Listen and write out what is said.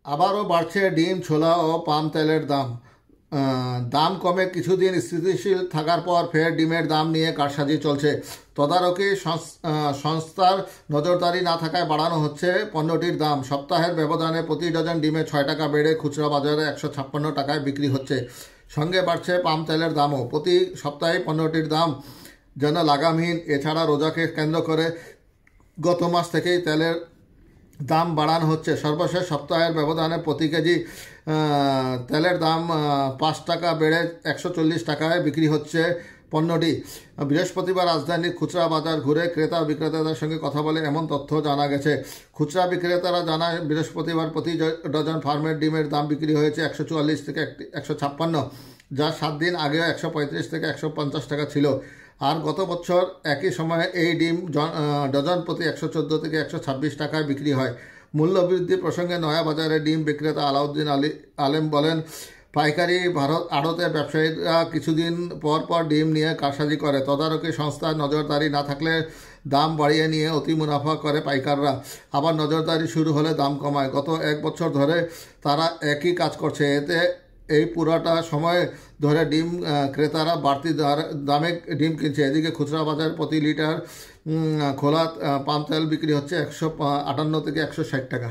আবারও বাড়ছে ডিম, ছোলা ও পাম তেলের দাম। দাম কমে কিছুদিন স্থিতিশীল থাকার পর ফের ডিমের দাম নিয়ে কারসাজি চলছে। তদারকি সংস্থার নজরদারি না থাকায় বাড়ানো হচ্ছে পণ্যটির দাম। সপ্তাহের ব্যবধানে প্রতি ডজন ডিমে 6 টাকা বেড়ে খুচরা বাজারে 156 টাকায় বিক্রি হচ্ছে। সঙ্গে বাড়ছে পাম তেলের দামও। প্রতি সপ্তাহে পণ্যটির দাম যেন লাগামহীন। এছাড়া রোজাকে কেন্দ্র করে গত মাস থেকেই তেলের দাম বাড়ানো হচ্ছে। সর্বশেষ সপ্তাহের ব্যবধানে প্রতি কেজি তেলের দাম 5 টাকা বেড়ে 140 টাকায় বিক্রি হচ্ছে পণ্যটি। বৃহস্পতিবার রাজধানীর খুচরা বাজার ঘুরে ক্রেতা বিক্রেতাদের সঙ্গে কথা বলে এমন তথ্য জানা গেছে। খুচরা বিক্রেতারা জানায়, বৃহস্পতিবার প্রতি ডজন ফার্মের ডিমের দাম বিক্রি হয়েছে 144 থেকে 156, যা 7 দিন আগেও 135 থেকে 150 টাকা ছিল। আর গত বছর একই সময়ে এই ডিম ডজন প্রতি 114 থেকে 126 টাকায় বিক্রি হয়। মূল্যবৃদ্ধি প্রসঙ্গে নয়া বাজারে ডিম বিক্রেতা আলাউদ্দিন আলেম বলেন, পাইকারি ভারত আড়তে ব্যবসায়ীরা কিছুদিন পর পর ডিম নিয়ে কারসাজি করে। তদারকি সংস্থার নজরদারি না থাকলে দাম বাড়িয়ে নিয়ে অতি মুনাফা করে পাইকাররা। আবার নজরদারি শুরু হলে দাম কমায়। গত 1 বছর ধরে তারা একই কাজ করছে। এতে এই পুরোটা সময় ধরে ডিম ক্রেতারা বাড়তি দামে ডিম কিনছে। এদিকে খুচরা বাজার প্রতি লিটার খোলা পাম তেল বিক্রি হচ্ছে 158 থেকে 160 টাকা।